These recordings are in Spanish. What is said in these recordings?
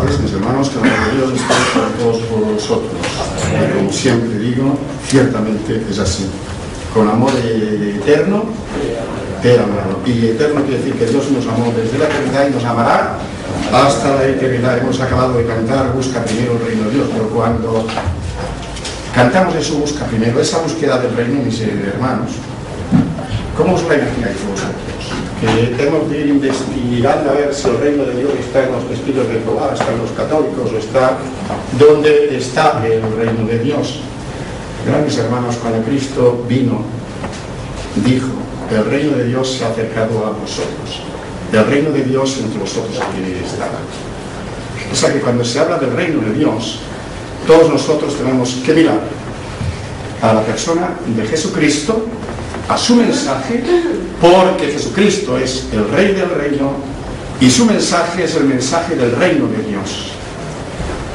sabéis, mis hermanos, que la amor de Dios está con todos vosotros. Y como siempre digo, ciertamente es así. Con amor eterno, te amado. Y eterno quiere decir que Dios nos amó desde la eternidad y nos amará hasta la eternidad. Hemos acabado de cantar Busca primero el reino de Dios, pero cuando cantamos eso, busca primero, esa búsqueda del reino, mis hermanos, ¿cómo os la imagináis vosotros? Que hemos de ir investigando a ver si el reino de Dios está en los testigos de Jehová, está en los católicos, o está donde está el reino de Dios. Grandes hermanos, cuando Cristo vino, dijo: el reino de Dios se ha acercado a vosotros, el reino de Dios entre vosotros que está. O sea que cuando se habla del reino de Dios, todos nosotros tenemos que mirar a la persona de Jesucristo, a su mensaje, porque Jesucristo es el Rey del reino y su mensaje es el mensaje del reino de Dios.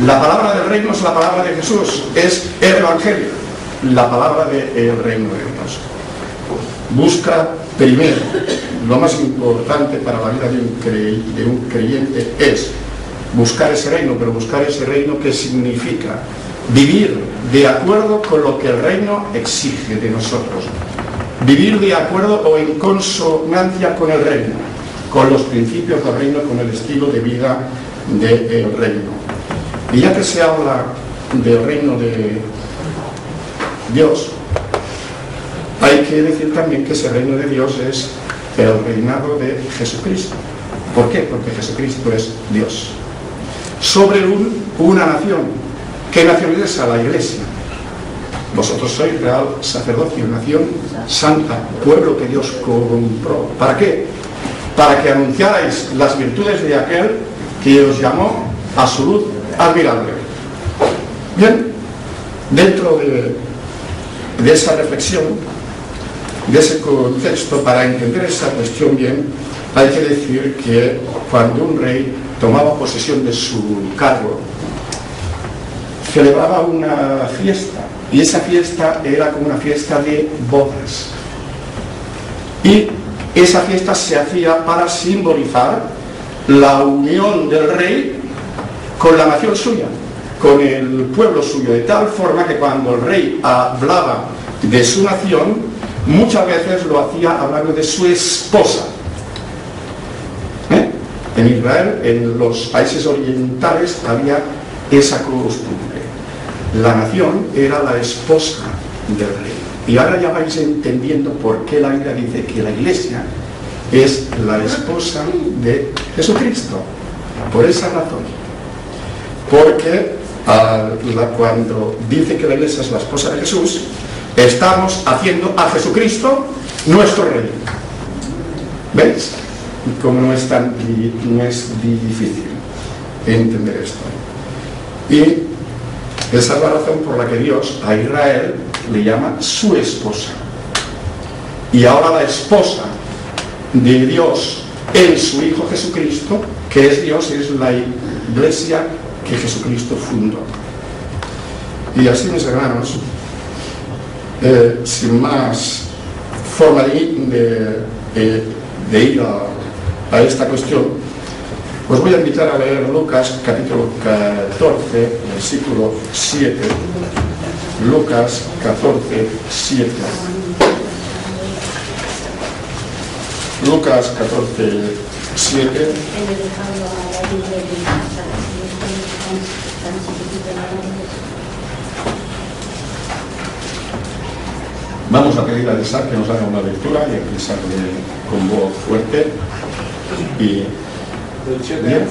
La palabra del reino es la palabra de Jesús, es el Evangelio, la palabra del reino de Dios. Busca primero, lo más importante para la vida de un creyente es buscar ese reino, pero buscar ese reino que significa vivir de acuerdo con lo que el reino exige de nosotros. Vivir de acuerdo o en consonancia con el reino, con los principios del reino, con el estilo de vida del reino. Y ya que se habla del reino de Dios, hay que decir también que ese reino de Dios es el reinado de Jesucristo. ¿Por qué? Porque Jesucristo es Dios. Sobre una nación. ¿Qué nación es esa? La Iglesia. Vosotros sois real sacerdocio, nación santa, pueblo que Dios compró. ¿Para qué? Para que anunciarais las virtudes de aquel que os llamó a su luz admirable. Bien, dentro de esa reflexión, de ese contexto, para entender esa cuestión bien, hay que decir que cuando un rey tomaba posesión de su cargo, celebraba una fiesta, y esa fiesta era como una fiesta de bodas. Y esa fiesta se hacía para simbolizar la unión del rey con la nación suya, con el pueblo suyo, de tal forma que cuando el rey hablaba de su nación, muchas veces lo hacía hablando de su esposa. En Israel, en los países orientales, había esa costumbre. La nación era la esposa del rey. Y ahora ya vais entendiendo por qué la Biblia dice que la Iglesia es la esposa de Jesucristo. Por esa razón. Porque cuando dice que la Iglesia es la esposa de Jesús, estamos haciendo a Jesucristo nuestro rey. ¿Veis? Como no es difícil entender esto. Y esa es la razón por la que Dios a Israel le llama su esposa. Y ahora la esposa de Dios en su Hijo Jesucristo, que es Dios, es la Iglesia que Jesucristo fundó. Y así, mis hermanos, sin más forma de ir a esta cuestión, os voy a invitar a leer Lucas capítulo 14, versículo 7. Lucas 14, 7. Lucas 14, 7. Vamos a pedir a Isaac que nos haga una lectura y a pensar con voz fuerte. Y bien,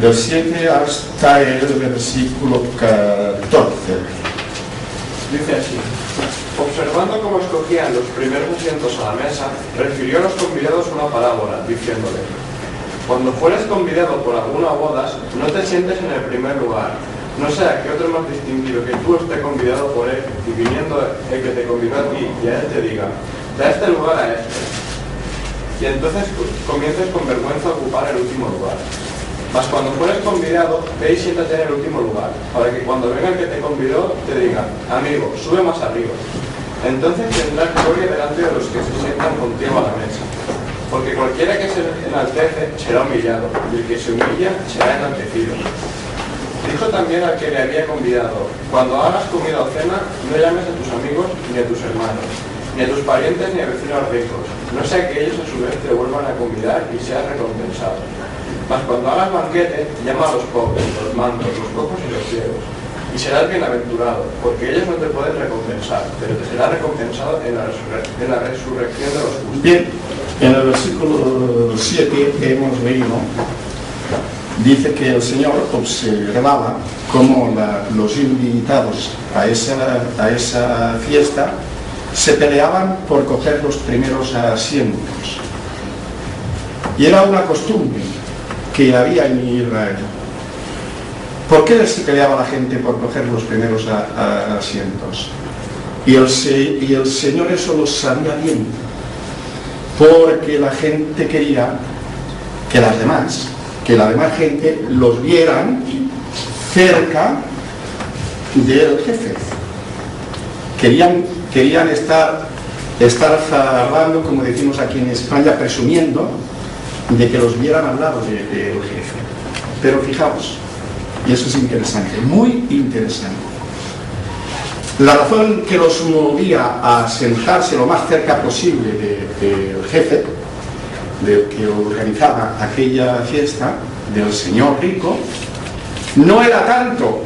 del 7 hasta el versículo 14. Dice así: observando cómo escogían los primeros asientos a la mesa, refirió a los convidados una parábola, diciéndole: cuando fueres convidado por alguna boda, no te sientes en el primer lugar, no sea que otro más distinguido que tú esté convidado por él, y viniendo el que te convidó a ti y a él te diga: da este lugar a este. Y entonces comiences con vergüenza a ocupar el último lugar. Mas cuando fueres convidado, ve y siéntate en el último lugar, para que cuando venga el que te convidó, te diga: amigo, sube más arriba. Entonces tendrás gloria delante de los que se sientan contigo a la mesa. porque cualquiera que se enaltece será humillado, y el que se humilla será enaltecido. Dijo también al que le había convidado: cuando hagas comida o cena, no llames a tus amigos, ni a tus hermanos, ni a tus parientes, ni a vecinos ricos, no sea que ellos a su vez te vuelvan a convidar y seas recompensado. Mas cuando hagas banquete, llama a los pobres, los mancos, los cojos y los ciegos, y serás bienaventurado, porque ellos no te pueden recompensar, pero te será recompensado en la resurrección de los justos. Bien, en el versículo 7 hemos leído, dice que el Señor observaba cómo los invitados a esa fiesta se peleaban por coger los primeros asientos. Y era una costumbre que había en Israel. ¿Por qué se peleaba la gente por coger los primeros asientos? Y el Señor eso lo sabía bien, porque la gente quería que la demás gente los vieran cerca del jefe. Querían estar hablando, como decimos aquí en España, presumiendo de que los vieran al lado del jefe. Pero fijaos, y eso es interesante, muy interesante. La razón que los movía a sentarse lo más cerca posible del jefe, del que organizaba aquella fiesta, del señor rico, no era tanto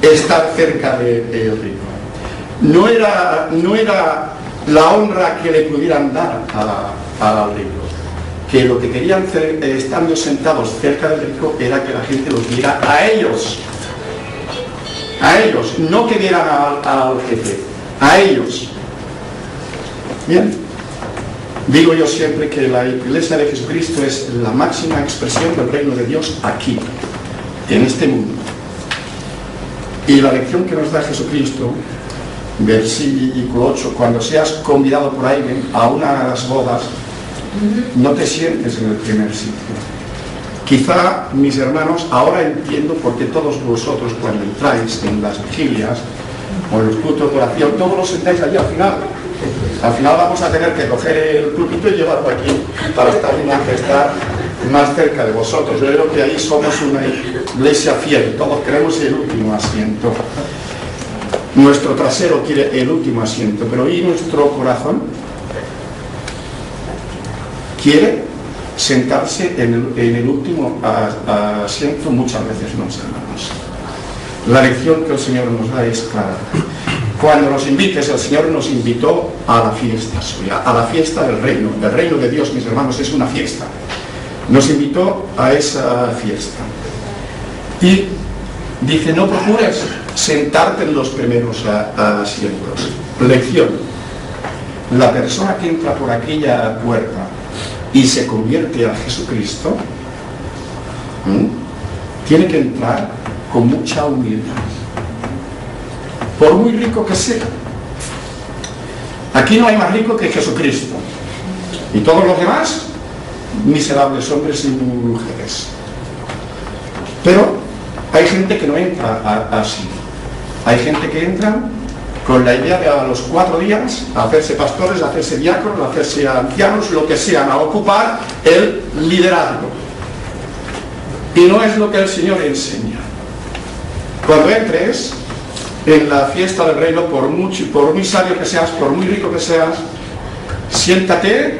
estar cerca del rico, no era la honra que le pudieran dar al rico, que lo que querían estando sentados cerca del rico era que la gente los viera a ellos, no que vieran al jefe, a ellos. Bien, digo yo siempre que la Iglesia de Jesucristo es la máxima expresión del reino de Dios aquí, en este mundo. Y la lección que nos da Jesucristo, versículo 8, cuando seas convidado por alguien a una de las bodas, no te sientes en el primer sitio. Quizá, mis hermanos, ahora entiendo por qué todos vosotros cuando entráis en las vigilias o en los cultos de oración, todos los sentáis allí al final. Al final vamos a tener que coger el púlpito y llevarlo aquí para estar más cerca de vosotros. Yo creo que ahí somos una iglesia fiel, todos queremos el último asiento. Nuestro trasero quiere el último asiento, pero ¿y nuestro corazón? Quiere sentarse en el último asiento muchas veces, no, hermanos. La lección que el Señor nos da es clara. Cuando nos invites, el Señor nos invitó a la fiesta suya, a la fiesta del reino. El reino de Dios, mis hermanos, es una fiesta. Nos invitó a esa fiesta. Y dice, no procures sentarte en los primeros asientos. Lección. La persona que entra por aquella puerta y se convierte a Jesucristo, tiene que entrar con mucha humildad, por muy rico que sea. Aquí no hay más rico que Jesucristo, y todos los demás, miserables hombres y mujeres. Pero hay gente que no entra así. Hay gente que entra con la idea de a los 4 días hacerse pastores, hacerse diáconos, hacerse ancianos, lo que sean, a ocupar el liderazgo. Y no es lo que el Señor enseña. Cuando entres en la fiesta del reino, por muy sabio que seas, por muy rico que seas, siéntate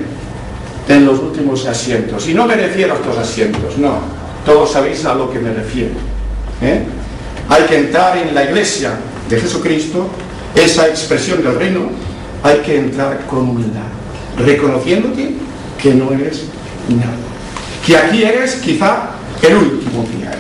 en los últimos asientos. Y no me refiero a estos asientos, no. Todos sabéis a lo que me refiero. Hay que entrar en la iglesia de Jesucristo, esa expresión del reino, hay que entrar con humildad, reconociéndote que no eres nada, que aquí eres quizá el último que hay.